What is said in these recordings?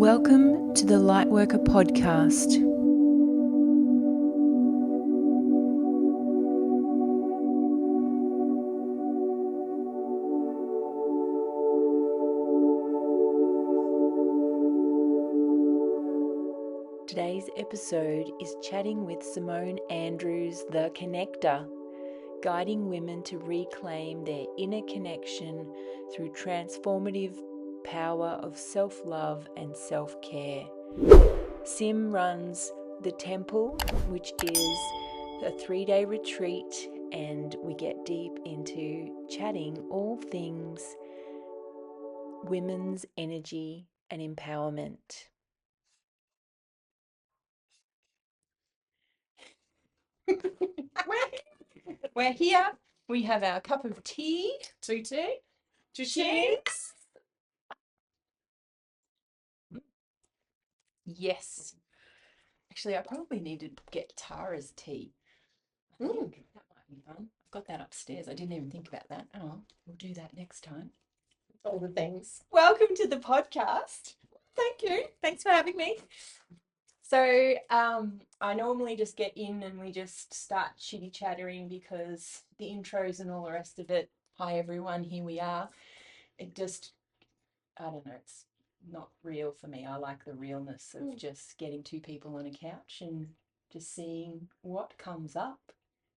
Welcome to the Lightworker podcast. Today's episode is chatting with Simone Andrews, the Connector, guiding women to reclaim their inner connection through transformative power of self-love and self-care. Sim runs The Temple, which is a 3-day retreat, and we get deep into chatting all things women's energy and empowerment. We're here. We have our cup of tea. Cheers. Yes. Actually, I probably need to get Tara's tea. I think that might be fun. I've got that upstairs. I didn't even think about that. Oh, we'll do that next time. All the things. Welcome to the podcast. Thank you. Thanks for having me. So I normally just get in and we just start chitty chattering because the intros and all the rest of it. Hi everyone, here we are. It just, I don't know, it's not real for me. I like the realness of just getting two people on a couch and just seeing what comes up.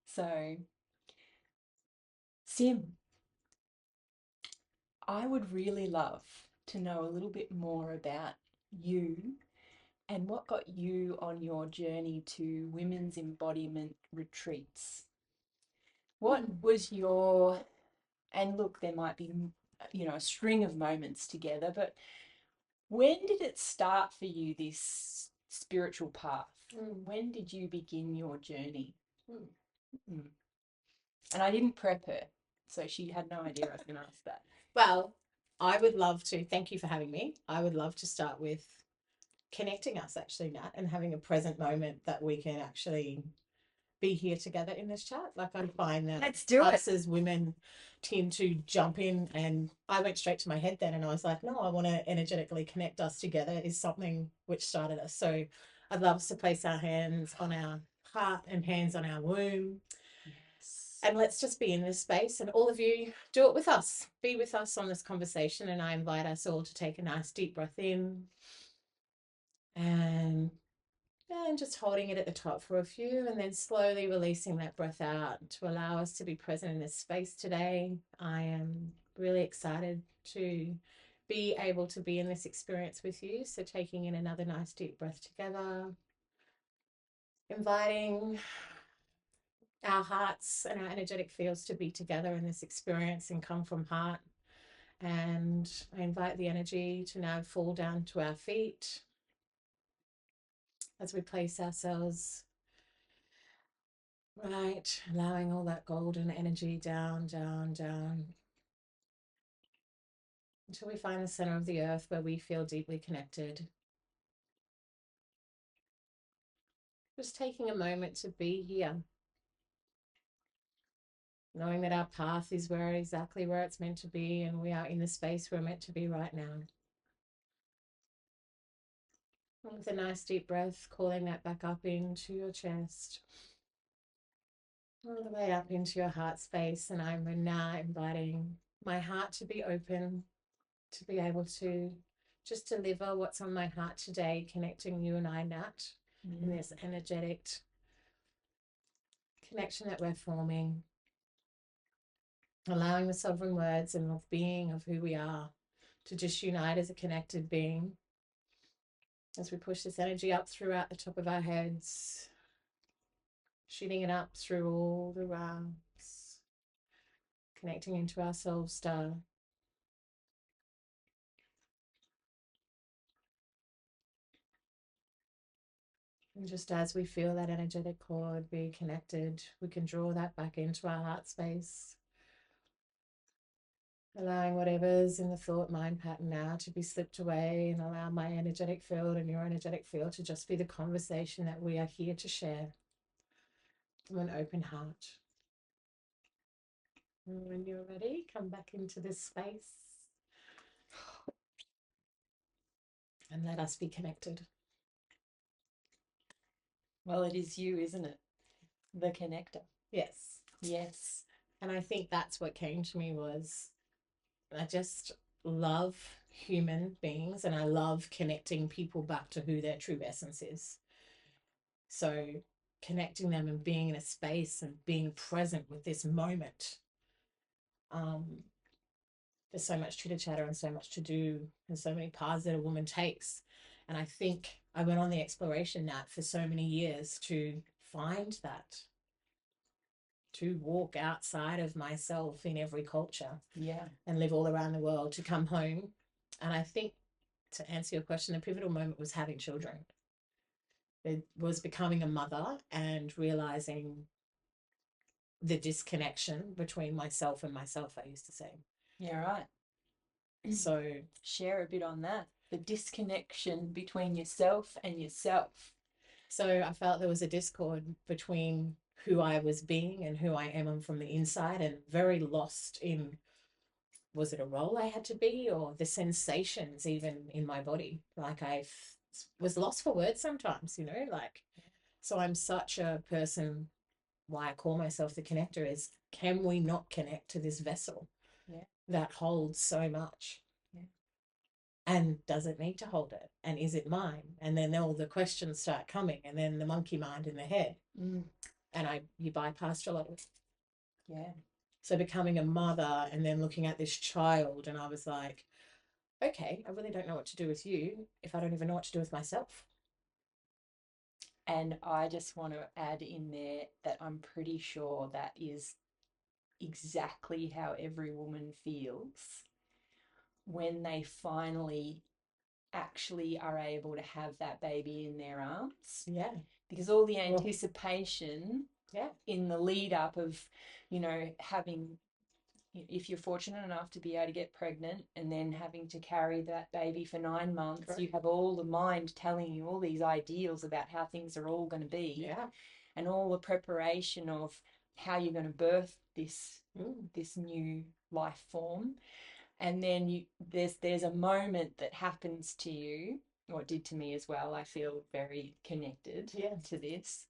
So, Sim, I would really love to know a little bit more about you and what got you on your journey to women's embodiment retreats. What was your, and look, there might be, a string of moments together, but when did it start for you, this spiritual path? When did you begin your journey? And I didn't prep her, so she had no idea I was going to ask that. Well, I would love to, thank you for having me. I would love to start with connecting us actually, Nat, and having a present moment that we can actually be here together in this chat. Like I find that Let's do us it. as women tend to jump in, and I went straight to my head then and I was like, no, I want to energetically connect us together is something which started us. So I'd love to place our hands on our heart and hands on our womb. And let's just be in this space, and all of you do it with us. Be with us on this conversation, and I invite us all to take a nice deep breath in and just holding it at the top for a few, and then slowly releasing that breath out to allow us to be present in this space today. I am really excited to be able to be in this experience with you. So taking in another nice deep breath together, inviting our hearts and our energetic fields to be together in this experience and come from heart. And I invite the energy to now fall down to our feet as we place ourselves right, allowing all that golden energy down, down, down, until we find the center of the earth where we feel deeply connected. Just taking a moment to be here, knowing that our path is exactly where it's meant to be, and we are in the space we're meant to be right now. And with a nice deep breath, calling that back up into your chest, all the way up into your heart space. And I'm now inviting my heart to be open, to be able to just deliver what's on my heart today, connecting you and I, Nat, in this energetic connection that we're forming, allowing the sovereign words and of being of who we are to just unite as a connected being as we push this energy up throughout the top of our heads, shooting it up through all the rounds, connecting into our soul star. And just as we feel that energetic cord be connected, we can draw that back into our heart space, allowing whatever's in the thought mind pattern now to be slipped away, and allow my energetic field and your energetic field to just be the conversation that we are here to share from an open heart. And when you're ready, come back into this space. And and let us be connected. Well, it is you, isn't it? The connector. Yes. Yes. And I think that's what came to me was I just love human beings and I love connecting people back to who their true essence is. So connecting them and being in a space and being present with this moment. There's so much chitter chatter and so much to do and so many paths that a woman takes. And I think I went on the exploration Nat for so many years to find that, to walk outside of myself in every culture. Yeah. And live all around the world, to come home. And I think, to answer your question, the pivotal moment was having children. It was becoming a mother and realizing the disconnection between myself and myself, I used to say. Yeah, right. So share a bit on that. The disconnection between yourself and yourself. So I felt there was a discord between who I was being and who I am from the inside, and very lost in, was it a role I had to be or the sensations even in my body? Like was lost for words sometimes, like, so I'm such a person, why I call myself the connector is, can we not connect to this vessel that holds so much? And does it need to hold it? And is it mine? And then all the questions start coming, and then the monkey mind in the head. And you bypassed a lot of it. Yeah. So becoming a mother and then looking at this child, and I was like, okay, I really don't know what to do with you if I don't even know what to do with myself. And I just want to add in there that I'm pretty sure that is exactly how every woman feels when they finally actually are able to have that baby in their arms. Yeah. Because all the anticipation in the lead up of, having, if you're fortunate enough to be able to get pregnant and then having to carry that baby for 9 months, correct, you have all the mind telling you all these ideals about how things are all going to be, and all the preparation of how you're going to birth this new life form. And then there's a moment that happens to you, or it did to me as well. I feel very connected to this.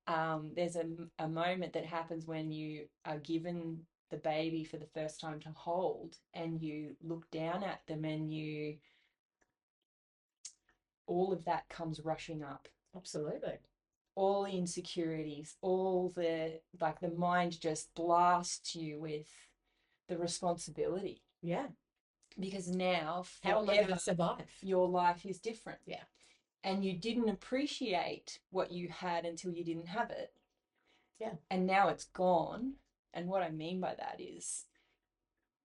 There's a moment that happens when you are given the baby for the first time to hold, and you look down at them, and all of that comes rushing up. Absolutely. All the insecurities, all the mind just blasts you with the responsibility. Yeah. Because now, how am I going to survive? Your life is different. Yeah. And you didn't appreciate what you had until you didn't have it. Yeah. And now it's gone. And what I mean by that is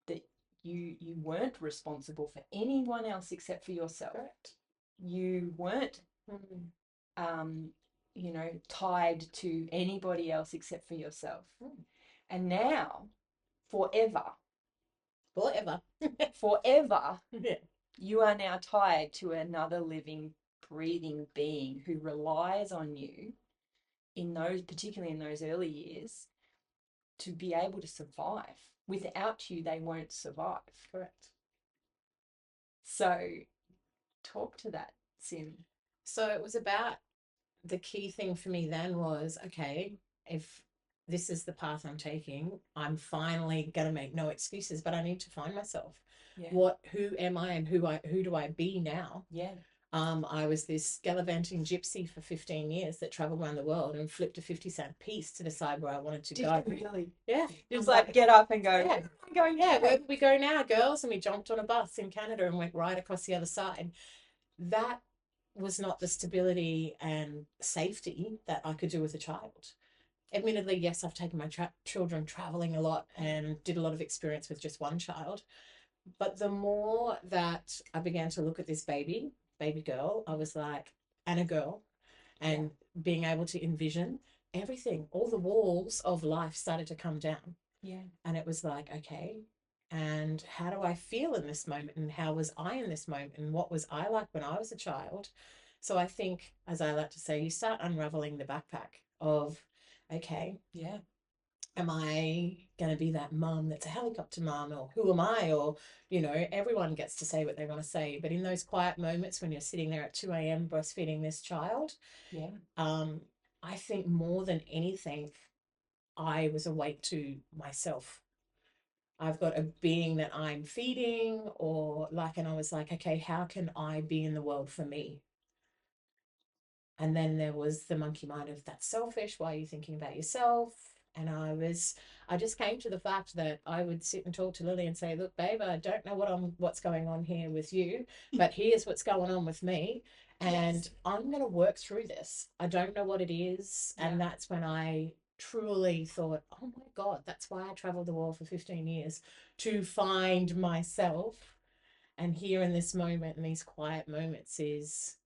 that you weren't responsible for anyone else except for yourself. Correct. You weren't tied to anybody else except for yourself. And now, forever, yeah, you are now tied to another living, breathing being who relies on you particularly in those early years, to be able to survive. Without you, they won't survive. Correct. So talk to that, Sim. So it was about, the key thing for me then was, okay, if this is the path I'm taking, I'm finally going to make no excuses, but I need to find myself. Who am I, and who do I be now? I was this gallivanting gypsy for 15 years that traveled around the world and flipped a 50-cent piece to decide where I wanted to go. Really? Yeah. Just like get up and go, yeah. I'm going, where do we go now, girls? And we jumped on a bus in Canada and went right across the other side. That was not the stability and safety that I could do with a child. Admittedly, yes, I've taken my children traveling a lot and did a lot of experience with just one child. But the more that I began to look at this baby girl, I was like, and a girl, and being able to envision everything, all the walls of life started to come down. Yeah. And it was like, okay, and how do I feel in this moment? And how was I in this moment? And what was I like when I was a child? So I think, as I like to say, you start unraveling the backpack of, okay, am I going to be that mum that's a helicopter mum, or who am I? Or, everyone gets to say what they want to say. But in those quiet moments when you're sitting there at 2 a.m. breastfeeding this child, Yeah. I think more than anything, I was awake to myself. I've got a being that I'm feeding, and I was like, okay, how can I be in the world for me? And then there was the monkey mind of, that's selfish. Why are you thinking about yourself? And I just came to the fact that I would sit and talk to Lily and say, look, babe, I don't know what's going on here with you, but here's what's going on with me. And Yes. I'm going to work through this. I don't know what it is. Yeah. And that's when I truly thought, oh my God, that's why I traveled the world for 15 years, to find myself. And here in this moment, in these quiet moments, is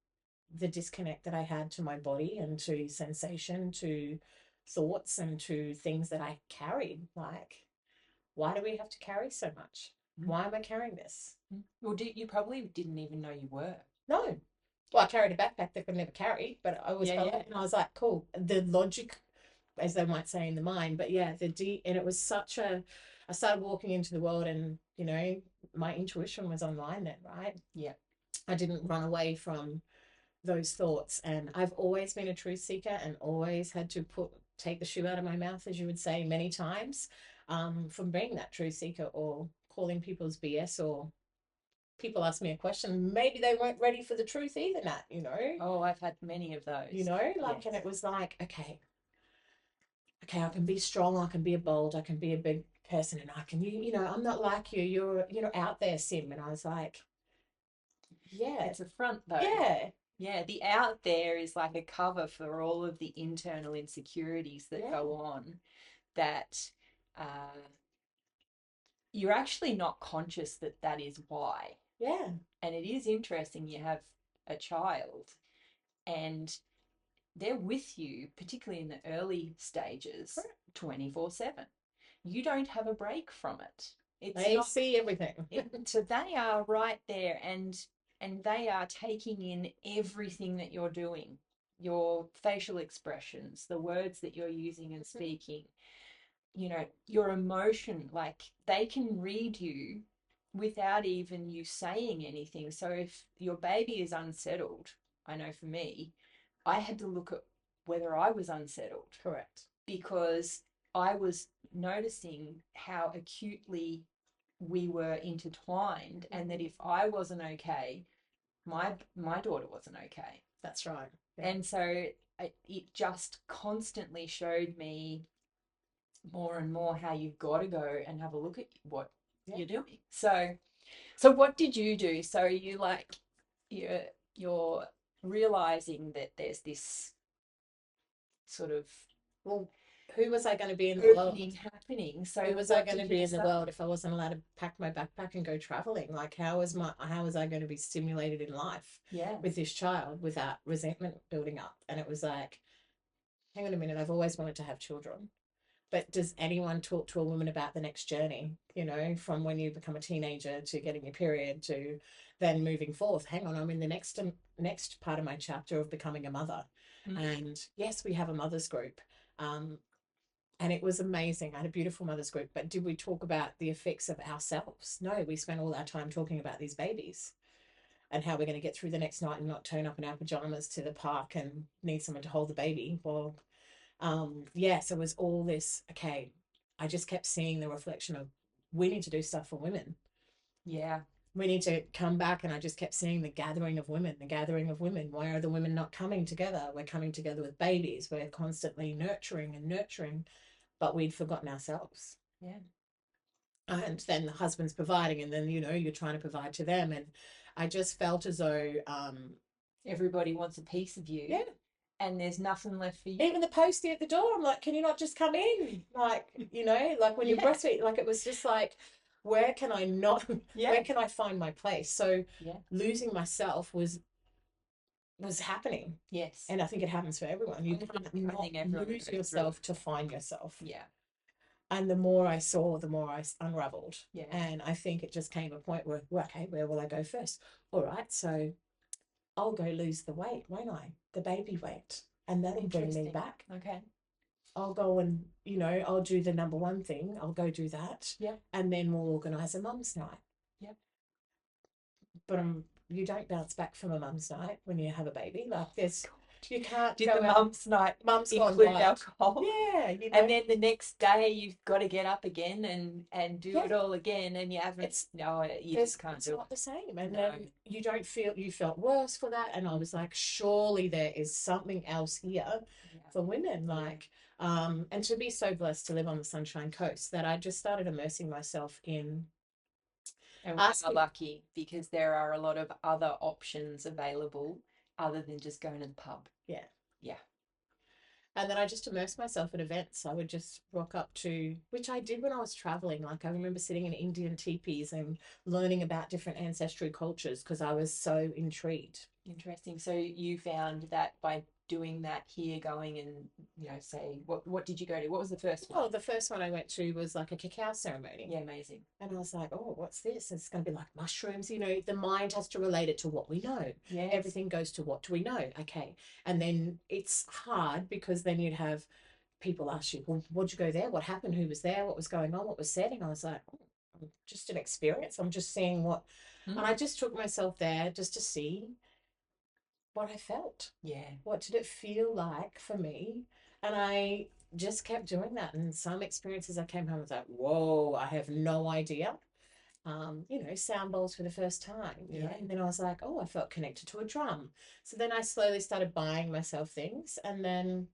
the disconnect that I had to my body and to sensation, to thoughts, and to things that I carried. Like, why do we have to carry so much? Why am I carrying this? Well, you probably didn't even know you were. No. Well, I carried a backpack that could never carry, but I was, Yeah, yeah. and I was like, cool. The logic, as they might say in the mind, but yeah, and it was I started walking into the world, and, my intuition was online then, right? Yeah. I didn't run away from those thoughts. And I've always been a truth seeker and always had to take the shoe out of my mouth, as you would say, many times, from being that truth seeker, or calling people's BS, or people ask me a question, maybe they weren't ready for the truth either, Nat. Oh, I've had many of those. Like, Yes. and it was like, okay, I can be strong, I can be a bold, I can be a big person, and I can, I'm not like you, you're out there, Sim. And I was like, yeah, It's a front though. yeah, Yeah, the out there is like a cover for all of the internal insecurities that yeah, go on that uh, you're actually not conscious that that is why. yeah, And it is interesting, you have a child and they're with you, particularly in the early stages, 24/7. You don't have a break from it. It's they not see everything. so they are right there and they are taking in everything that you're doing, your facial expressions, the words that you're using and speaking, your emotion, like they can read you without even you saying anything. So if your baby is unsettled, I know for me, I had to look at whether I was unsettled Correct. because I was noticing how acutely we were intertwined, and that if I wasn't okay, my daughter wasn't okay. That's right. Yeah. And so it just constantly showed me more and more how you've got to go and have a look at what you're doing. So what did you do? So you like you're realizing that there's this sort of Well, who was I going to be in the world? opening happening. So Who was I going to be in the world if I wasn't allowed to pack my backpack and go traveling? Like, how was I going to be stimulated in life Yeah. with this child without resentment building up? And it was like, hang on a minute, I've always wanted to have children. But does anyone talk to a woman about the next journey, from when you become a teenager to getting your period to then moving forth? Hang on, I'm in the next part of my chapter of becoming a mother. And yes, we have a mother's group. And it was amazing. I had a beautiful mother's group. But did we talk about the effects of ourselves? No, we spent all our time talking about these babies and how we're going to get through the next night and not turn up in our pajamas to the park and need someone to hold the baby. Well, yes, it was all this. Okay, I just kept seeing the reflection of, we need to do stuff for women. Yeah. We need to come back. And I just kept seeing the gathering of women, the gathering of women. Why are the women not coming together? We're coming together with babies. We're constantly nurturing and nurturing, but we'd forgotten ourselves. Yeah. And then the husband's providing, and then, you're trying to provide to them. And I just felt as though Everybody wants a piece of you. Yeah. And there's nothing left for you. Even the postie at the door, I'm like, can you not just come in? Like, like when you breastfeed, like it was just like, where can I not, where can I find my place? So losing myself was happening. Yes. And I think it happens for everyone. You can't not lose yourself to find yourself. Yeah. And the more I saw, the more I unraveled. Yeah. And I think it just came a point where, well, okay, where will I go first? All right, so I'll go lose the weight, won't I? The baby weight. And that'll bring me back. Okay. I'll go and, I'll do the number one thing. I'll go do that. Yeah. And then we'll organise a mum's night. Yep. But you don't bounce back from a mum's night when you have a baby. Like you can't Did go the out. mum's night Mum's gone include wild. alcohol? Yeah, And then the next day you've got to get up again and do Yeah. it all again, and you haven't. You just can't it's do not it. the same. And No. then you felt worse for that. And I was like, surely there is something else here Yeah. for women. Like, and to be so blessed to live on the Sunshine Coast that I just started immersing myself in. And we are lucky because there are a lot of other options available other than just going to the pub. Yeah. Yeah. And then I just immersed myself at events. I would just rock up to, which I did when I was traveling. Like I remember sitting in Indian teepees and learning about different ancestral cultures because I was so intrigued. Interesting. So you found that by doing that here, going and say what did you go to? What was the first one? Oh, the first one I went to was like a cacao ceremony. Yeah, amazing. And I was like, oh, what's this? It's going to be like mushrooms. The mind has to relate it to what we know. Yeah. Everything goes to what do we know? Okay. And then it's hard because then you'd have people ask you, well, what'd you go there? What happened? Who was there? What was going on? What was said? And I was like, oh, just an experience. I'm just seeing what. And I just took myself there just to see what I felt. Yeah. What did it feel like for me? And I just kept doing that. And some experiences I came home and was like, whoa, I have no idea. Sound bowls for the first time, and then I was like, oh, I felt connected to a drum. So then I slowly started buying myself things. And then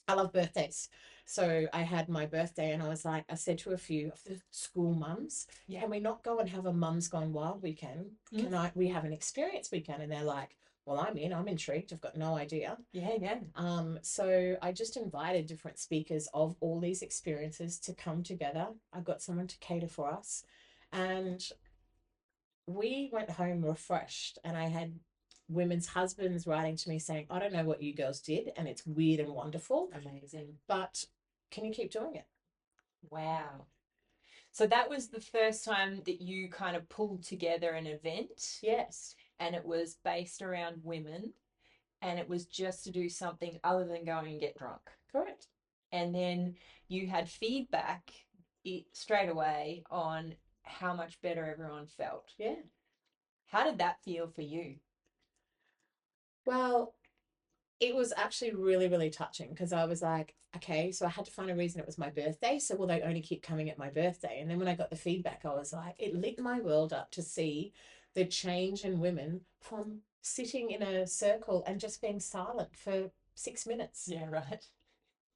I love birthdays. So I had my birthday and I said to a few of the school mums, can we not go and have a Mums Gone Wild weekend? We have an experience weekend? And they're like, well, I'm intrigued. I've got no idea. Yeah. So I just invited different speakers of all these experiences to come together. I got someone to cater for us. And we went home refreshed, and I had women's husbands writing to me saying, I don't know what you girls did, and it's weird and wonderful. Amazing. But can you keep doing it? Wow. So that was the first time that you kind of pulled together an event. Yes. And it was based around women, and it was just to do something other than going and get drunk. Correct. And then you had feedback straight away on how much better everyone felt. Yeah. How did that feel for you? Well, it was actually really, really touching because I was like, okay, so I had to find a reason it was my birthday. So will they only keep coming at my birthday? And then when I got the feedback, I was like, it lit my world up to see the change in women from sitting in a circle and just being silent for 6 minutes. Yeah, right.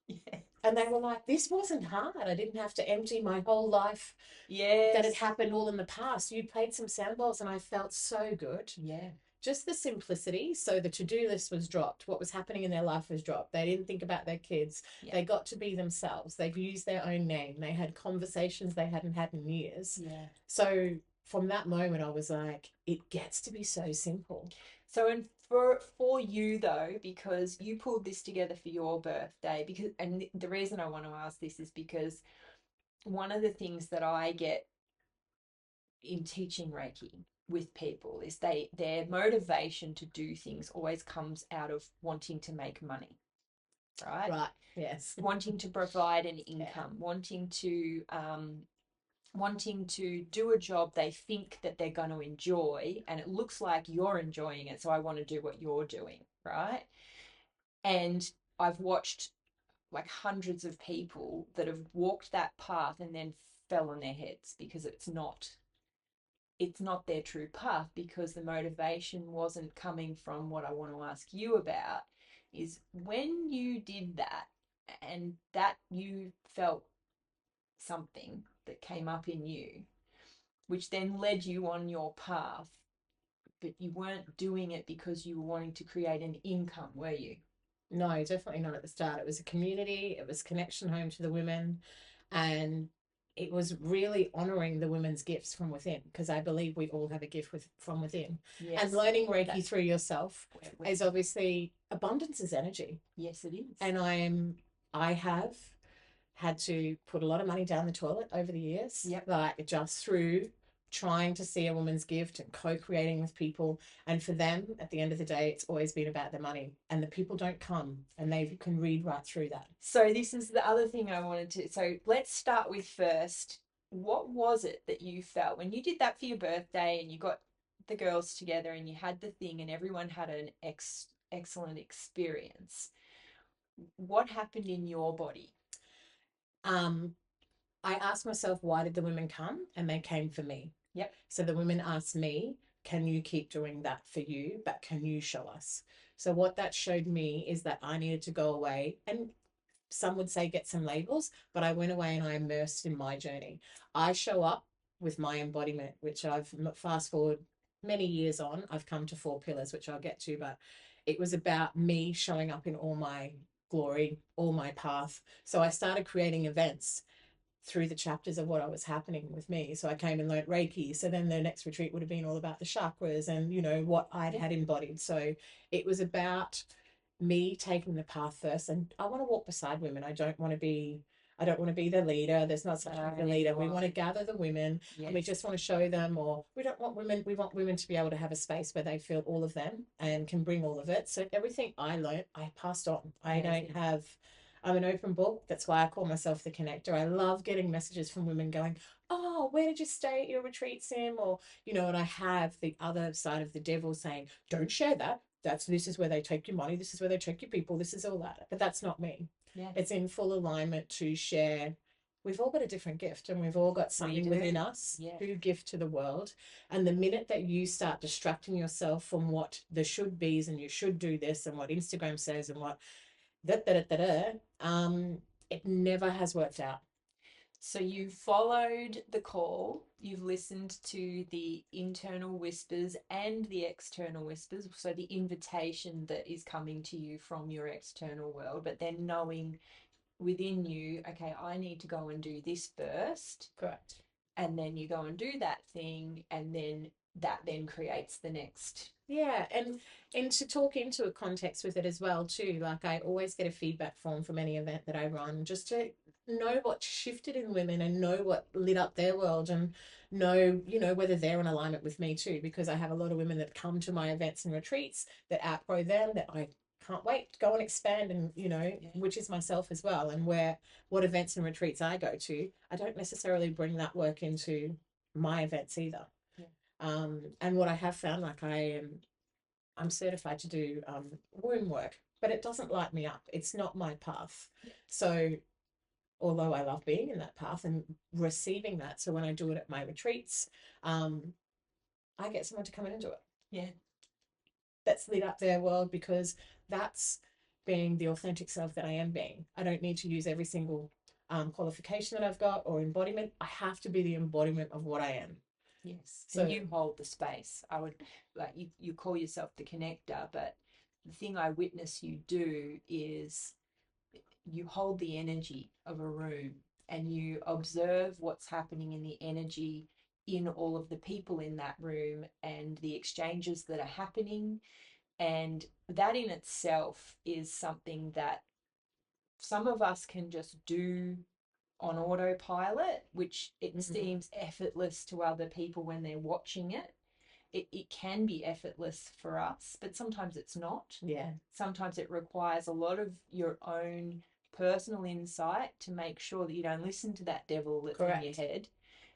Yeah. And they were like, this wasn't hard. I didn't have to empty my whole life. Yes. That had happened all in the past. You played some sound bowls and I felt so good. Yeah. Just the simplicity. So the to-do list was dropped. What was happening in their life was dropped. They didn't think about their kids. Yeah. They got to be themselves. They've used their own name. They had conversations they hadn't had in years. Yeah. So from that moment, I was like, it gets to be so simple. So, and for you though, because you pulled this together for your birthday, and the reason I want to ask this is because one of the things that I get in teaching Reiki with people is their motivation to do things always comes out of wanting to make money, right? Right. Yes. Wanting to provide an income, wanting to do a job they think that they're going to enjoy, and it looks like you're enjoying it, so I want to do what you're doing, right? And I've watched like hundreds of people that have walked that path and then fell on their heads because it's not their true path, because the motivation wasn't coming from what I want to ask you about is when you did that and that you felt something that came up in you, which then led you on your path, but you weren't doing it because you were wanting to create an income, were you? No, definitely not at the start. It was a community, it was connection home to the women, and it was really honoring the women's gifts from within, because I believe we all have a gift from within. Yes. And learning Reiki through yourself is obviously abundance is energy. Yes, it is. And I have had to put a lot of money down the toilet over the years. Yep. Like just through trying to see a woman's gift and co-creating with people. And for them, at the end of the day, it's always been about the money, and the people don't come, and they can read right through that. So this is the other thing I wanted to, so let's start with first, what was it that you felt when you did that for your birthday and you got the girls together and you had the thing and everyone had an excellent experience? What happened in your body? um I asked myself, why did the women come? And they came for me. Yep. So the women asked me, can you keep doing that for you? But can you show us? So what that showed me is that I needed to go away, and some would say get some labels, but I went away and I immersed in my journey. I show up with my embodiment, which I've fast forward many years on, I've come to 4 pillars, which I'll get to, but it was about me showing up in all my glory, all my path. So I started creating events through the chapters of what was happening with me. So I came and learnt Reiki. So then the next retreat would have been all about the chakras and, what I'd had embodied. So it was about me taking the path first. And I want to walk beside women. I don't want to be the leader. There's not such a leader. We want to gather the women, and we just want to show them, or we don't want women, we want women to be able to have a space where they feel all of them and can bring all of it. So everything I learned, I passed on. I'm an open book. That's why I call myself the connector. I love getting messages from women going, oh, where did you stay at your retreat, Sim? Or, and I have the other side of the devil saying, don't share that. This is where they take your money. This is where they take your people. This is all that. But that's not me. Yeah. It's in full alignment to share. We've all got a different gift, and we've all got something within us to gift to the world. And the minute that you start distracting yourself from what the should be's and you should do this and what Instagram says and what it never has worked out. So you followed the call, you've listened to the internal whispers and the external whispers, so the invitation that is coming to you from your external world, but then knowing within you, okay, I need to go and do this first. Correct. And then you go and do that thing, and then that then creates the next. Yeah, and to talk into a context with it as well too. Like I always get a feedback form from any event that I run, just to know what shifted in women and know what lit up their world, and know, whether they're in alignment with me too, because I have a lot of women that come to my events and retreats that outgrow them, that I can't wait to go and expand, and which is myself as well. And what events and retreats I go to, I don't necessarily bring that work into my events either. And what I have found, like I'm certified to do womb work, but it doesn't light me up. It's not my path. So although I love being in that path and receiving that, so when I do it at my retreats, I get someone to come in and do it. Yeah. That's lit up their world, because that's being the authentic self that I am being. I don't need to use every single qualification that I've got or embodiment. I have to be the embodiment of what I am. Yes. So and you hold the space. I would like you call yourself the connector, but the thing I witness you do is you hold the energy of a room and you observe what's happening in the energy in all of the people in that room and the exchanges that are happening. And that in itself is something that some of us can just do on autopilot, which it seems effortless to other people when they're watching it. It can be effortless for us, but sometimes it's not. Yeah. Sometimes it requires a lot of your own personal insight to make sure that you don't listen to that devil that's in your head,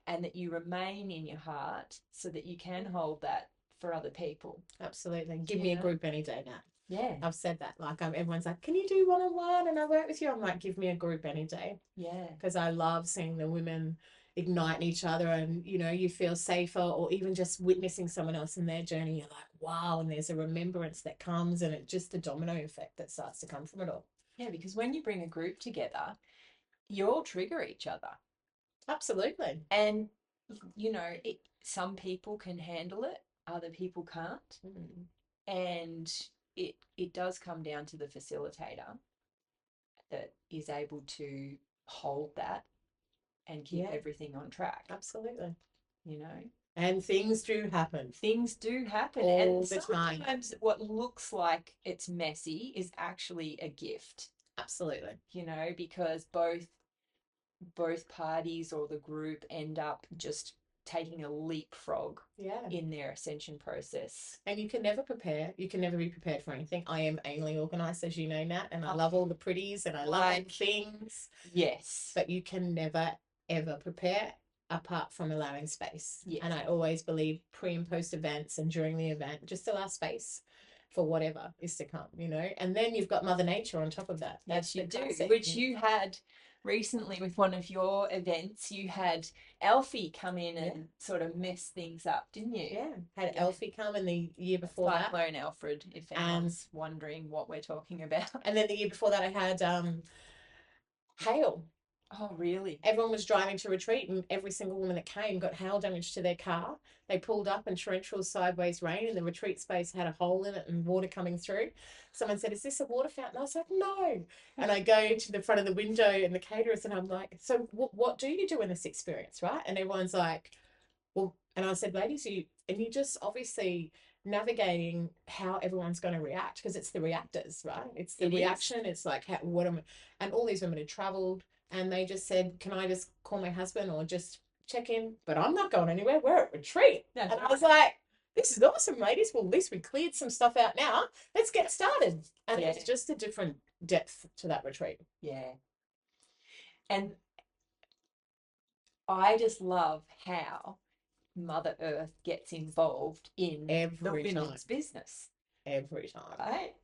and that you remain in your heart so that you can hold that for other people. Absolutely. Give me a group any day now. Yeah. I've said that. Like everyone's like, can you do one-on-one and I work with you? I'm like, give me a group any day. Yeah. Because I love seeing the women ignite each other, and you feel safer, or even just witnessing someone else in their journey, you're like, wow, and there's a remembrance that comes, and it just a domino effect that starts to come from it all. Yeah, because when you bring a group together, you all trigger each other. Absolutely. And some people can handle it, other people can't. And it does come down to the facilitator that is able to hold that and keep everything on track. Absolutely. And things do happen. Things do happen. All and the time. Sometimes what looks like it's messy is actually a gift. Absolutely. Because both parties or the group end up just taking a leapfrog Yeah. in their ascension process. And you can never prepare. You can never be prepared for anything. I am anally organized, as you know, Nat, and I Oh, love all the pretties and I love all the things. Yes. But you can never, ever prepare apart from allowing space. Yes. And I always believe pre and post events and during the event, just allow space for whatever is to come, you know. And then you've got Mother Nature on top of that. Yes, That's you the do. classic, Which you know? you had recently with one of your events. You had Alfie come in Yeah. and sort of mess things up, didn't you? Yeah. Had Yeah. Elfie come in the year before that. Cyclone Alfred, if anyone's wondering what we're talking about. And then the year before that, I had hail. Oh, really? Everyone was driving to retreat, and every single woman that came got hail damage to their car. They pulled up and torrential sideways rain, and the retreat space had a hole in it and water coming through. Someone said, "Is this a water fountain?" I was like, "No." And I go to the front of the window and the caterers, and I'm like, "So what do you do in this experience, right?" And everyone's like, "Well," and I said, "Ladies, you just obviously navigating how everyone's going to react, because it's the reactors, right? It's the reaction. It's like, what am I?" And all these women had traveled, and they just said, "Can I just call my husband or just check in?" But I'm not going anywhere. We're at retreat. And I was like, "This is awesome, ladies. Well, at least we cleared some stuff out now. Let's get started." And Yeah. it's just a different depth to that retreat. Yeah. And I just love how Mother Earth gets involved in the Every time. women's business. Every time. Right?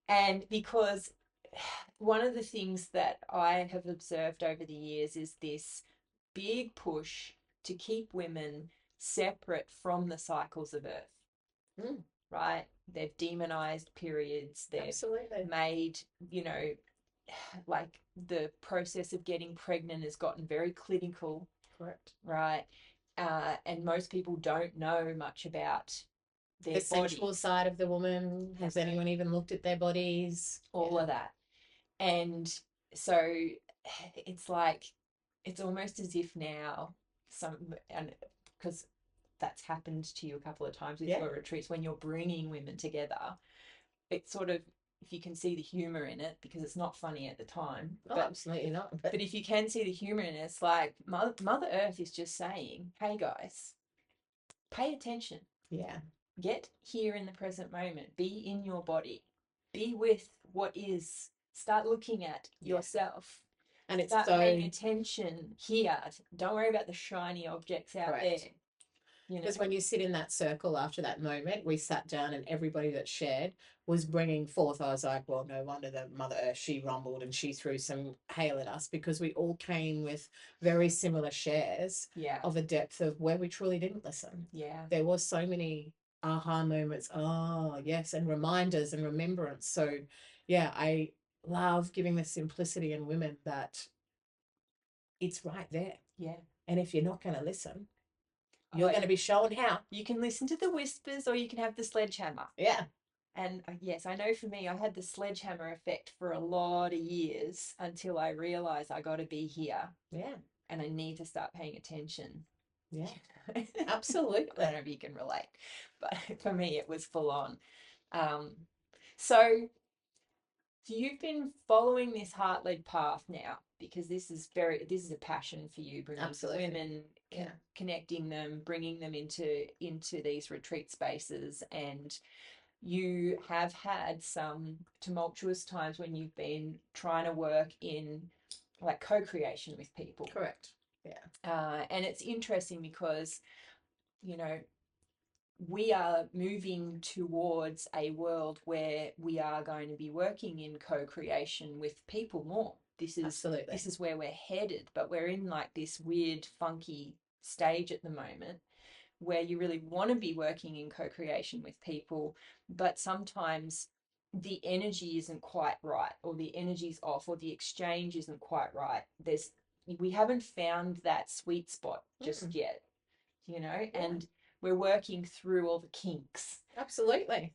And because one of the things that I have observed over the years is this big push to keep women separate from the cycles of Earth. Mm. Right? They've demonized periods. They've Absolutely. made, you know, like the process of getting pregnant has gotten very clinical. Correct. Right? And most people don't know much about their the sensual bodies. side of the woman. Has anyone even looked at their bodies? All of that. And so it's like, it's almost as if now and because that's happened to you a couple of times with your retreats, when you're bringing women together, it's sort of, if you can see the humor in it, because it's not funny at the time. But absolutely not. But if you can see the humor in it, it's like Mother Earth is just saying, hey guys, pay attention. Yeah. Get here in the present moment. Be in your body. Be with what is. Start looking at yourself. And it's Start paying attention here. Don't worry about the shiny objects out there. Because when you sit in that circle after that moment, we sat down and everybody that shared was bringing forth. I was like, well, no wonder the Mother Earth, she rumbled and she threw some hail at us, because we all came with very similar shares of a depth of where we truly didn't listen. Yeah. There was so many aha moments. Oh, yes. And reminders and remembrance. So, yeah, I love giving the simplicity in women that it's right there. Yeah. And if you're not going to listen, you're going to be shown how. You can listen to the whispers or you can have the sledgehammer. Yeah. And yes, I know for me, I had the sledgehammer effect for a lot of years until I realized I got to be here. Yeah. And I need to start paying attention. Yeah. Absolutely. I don't know if you can relate, but for me, it was full on. So you've been following this heart-led path now, because this is a passion for you, bringing women, connecting them, bringing them into these retreat spaces. And you have had some tumultuous times when you've been trying to work in like co-creation with people. Correct. Yeah. And it's interesting because, you know, we are moving towards a world where we are going to be working in co-creation with people more. This is where we're headed, but we're in like this weird, funky stage at the moment where you really want to be working in co-creation with people, but sometimes the energy isn't quite right, or the energy's off, or the exchange isn't quite right. We haven't found that sweet spot just yet, you know, and we're working through all the kinks. Absolutely.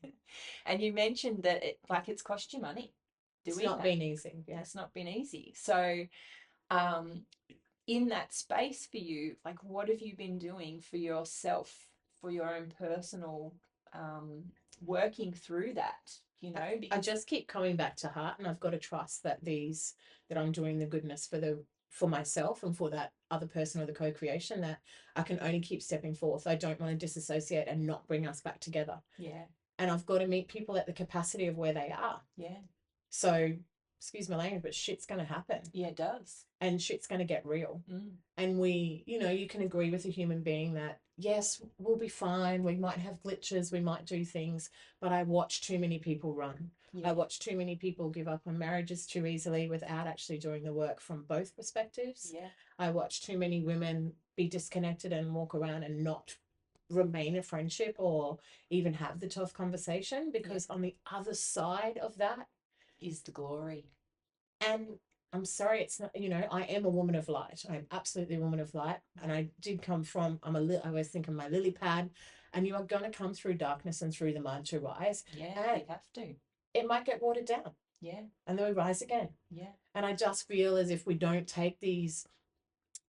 And you mentioned that it's cost you money. It's not been easy. Yeah. It's not been easy. So, in that space for you, like, what have you been doing for yourself, for your own personal working through that? You know, because I just keep coming back to heart, and I've got to trust that I'm doing the goodness for the for myself and for that other person or the co-creation, that I can only keep stepping forth. I don't want to disassociate and not bring us back together. Yeah. And I've got to meet people at the capacity of where they are. Yeah. So, excuse my language, but shit's going to happen. Yeah, it does. And shit's going to get real. And we, you know, you can agree with a human being that, yes, we'll be fine. We might have glitches. We might do things. But I watch too many people run. Yeah. I watch too many people give up on marriages too easily without actually doing the work from both perspectives. Yeah. I watch too many women be disconnected and walk around and not remain a friendship or even have the tough conversation, because on the other side of that is the glory. And I'm sorry, it's not, you know, I am a woman of light. I'm absolutely a woman of light. And I did come from, I always think of my lily pad, and you are going to come through darkness and through the mud to rise. Yeah, and you have to. It might get watered down. Yeah. And then we rise again. Yeah. And I just feel as if we don't take these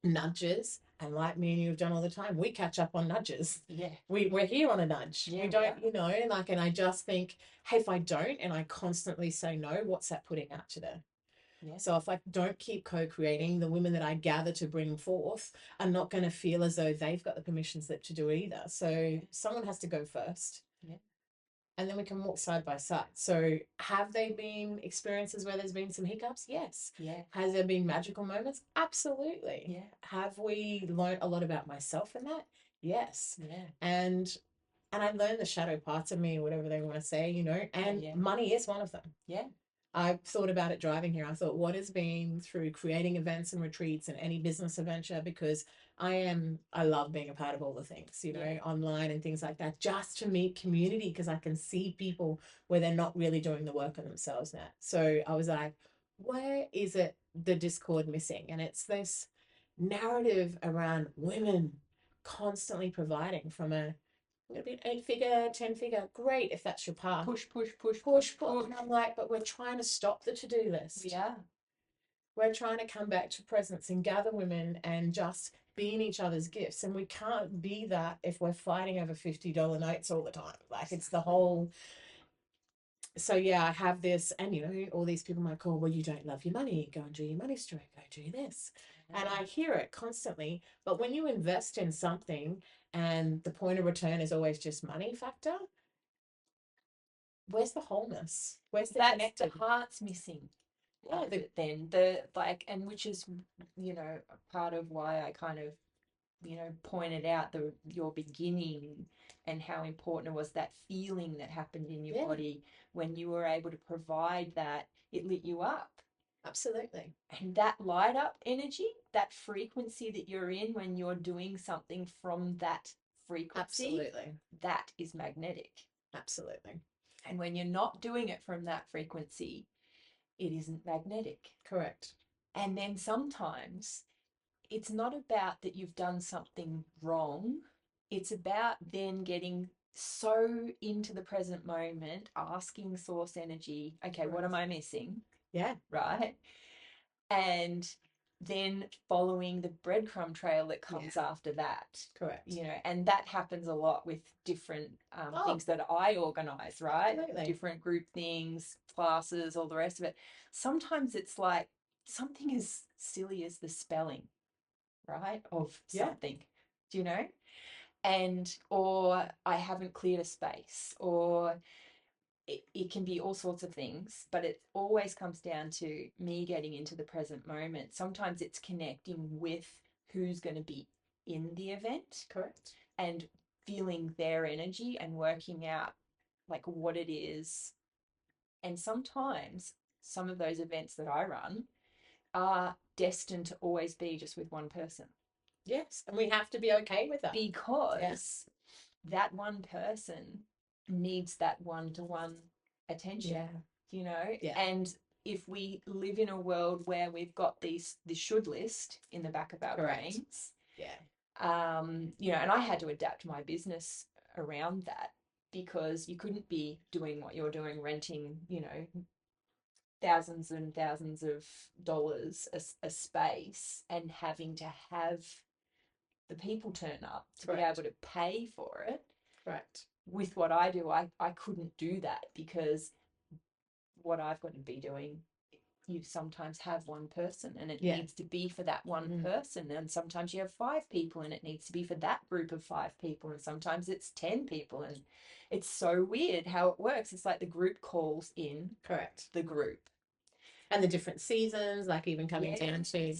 nudges, and like me and you have done all the time, we catch up on nudges. Yeah. We're here on a nudge. Yeah, we don't, you know, like, and I just think, hey, if I don't and I constantly say no, what's that putting out to them? Yeah. So if I don't keep co-creating, the women that I gather to bring forth are not going to feel as though they've got the permission slip to do either. So someone has to go first. Yeah. And then we can walk side by side. So have they been experiences where there's been some hiccups? Yes. Yeah. Has there been magical moments? Absolutely. Yeah. Have we learned a lot about myself in that? Yes. Yeah. And I learned the shadow parts of me, whatever they want to say, you know, and money is one of them. Yeah. I thought about it driving here. I thought, what has been through creating events and retreats and any business adventure, because I love being a part of all the things, you know, online and things like that, just to meet community, because I can see people where they're not really doing the work on themselves now. So I was like, where is it the discord missing? And it's this narrative around women constantly providing from a it'll be an 8-figure, 10-figure. Great if that's your path. Push. And I'm like, but we're trying to stop the to-do list. Yeah. We're trying to come back to presence and gather women and just be in each other's gifts. And we can't be that if we're fighting over $50 notes all the time. Like, it's the whole. So yeah, I have this, and you know, all these people might call, well, you don't love your money. Go and do your money story. Go do this. And I hear it constantly. But when you invest in something and the point of return is always just money factor, where's the wholeness? Where's the connected? The heart's missing. Yeah, then and which is, you know, part of why I kind of, you know, pointed out your beginning and how important it was, that feeling that happened in your body when you were able to provide that. It lit you up. Absolutely. And that light up energy, that frequency that you're in when you're doing something from that frequency, absolutely, that is magnetic. Absolutely. And when you're not doing it from that frequency, it isn't magnetic. Correct. And then sometimes it's not about that you've done something wrong. It's about then getting so into the present moment, asking source energy, okay, what am I missing? Yeah. Right. And then following the breadcrumb trail that comes after that. Correct. You know, and that happens a lot with different things that I organize, right? Absolutely. Different group things, classes, all the rest of it. Sometimes it's like something as silly as the spelling, right, of something, do you know? And, or I haven't cleared a space, or it can be all sorts of things, but it always comes down to me getting into the present moment. Sometimes it's connecting with who's going to be in the event. Correct. And feeling their energy and working out like what it is. And sometimes some of those events that I run are destined to always be just with one person. Yes, and we have to be okay with that. Because that one person needs that one-to-one attention, you know? And if we live in a world where we've got this should list in the back of our brains, you know, and I had to adapt my business around that, because you couldn't be doing what you're doing, renting, you know, thousands and thousands of dollars a space, and having to have the people turn up to be able to pay for it. Right. With what I do, I couldn't do that, because what I've got to be doing you sometimes have one person and it Yeah. needs to be for that one person, and sometimes you have 5 people and it needs to be for that group of 5 people, and sometimes it's 10 people, and it's so weird how it works. It's like the group calls in Correct. the group. And the different seasons, like even coming down to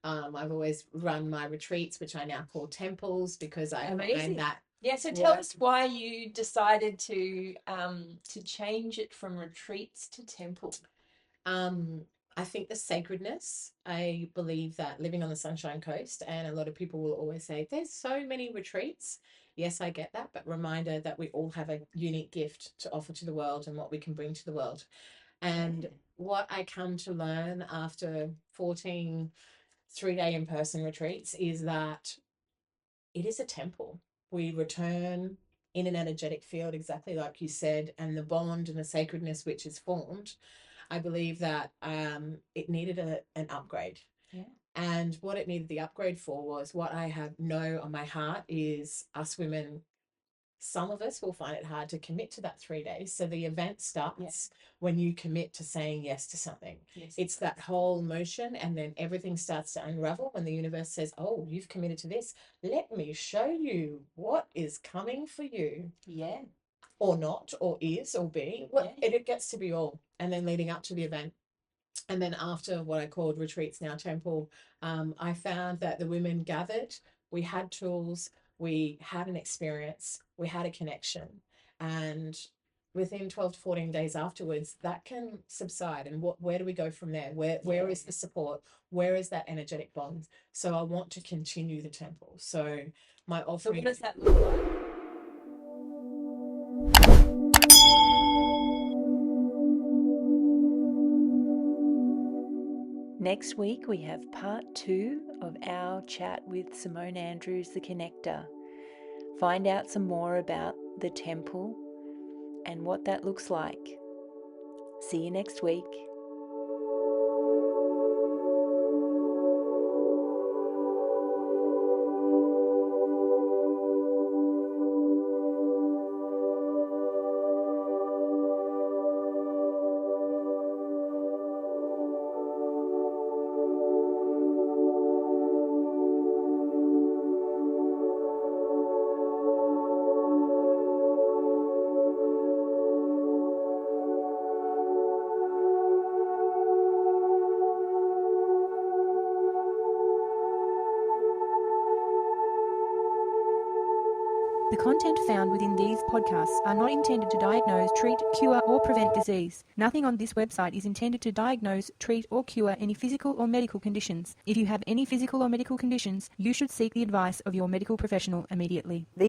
I've always run my retreats, which I now call temples, because I find that. Yeah, so tell us why you decided to change it from retreats to temple. I think the sacredness. I believe that living on the Sunshine Coast, and a lot of people will always say, there's so many retreats. Yes, I get that, but reminder that we all have a unique gift to offer to the world and what we can bring to the world. And what I come to learn after 14 3-day in-person retreats is that it is a temple. We return in an energetic field, exactly like you said, and the bond and the sacredness which is formed. I believe that it needed an upgrade. Yeah. And what it needed the upgrade for was what I know on my heart is us women. Some of us will find it hard to commit to that 3 days. So the event starts when you commit to saying yes to something. Yes. It's that whole motion, and then everything starts to unravel when the universe says, oh, you've committed to this. Let me show you what is coming for you. Yeah. Or not, or is, or be. It gets to be all. And then leading up to the event. And then after what I called Retreats Now Temple, I found that the women gathered, we had tools, we had an experience, we had a connection. And within 12 to 14 days afterwards, that can subside. And where do we go from there? Where is the support? Where is that energetic bond? So I want to continue the temple. So my offering. So what does that look like? Next week we have part 2 of our chat with Simone Andrews, the Connector. Find out some more about the temple and what that looks like. See you next week. The content found within these podcasts are not intended to diagnose, treat, cure, or prevent disease. Nothing on this website is intended to diagnose, treat, or cure any physical or medical conditions. If you have any physical or medical conditions, you should seek the advice of your medical professional immediately.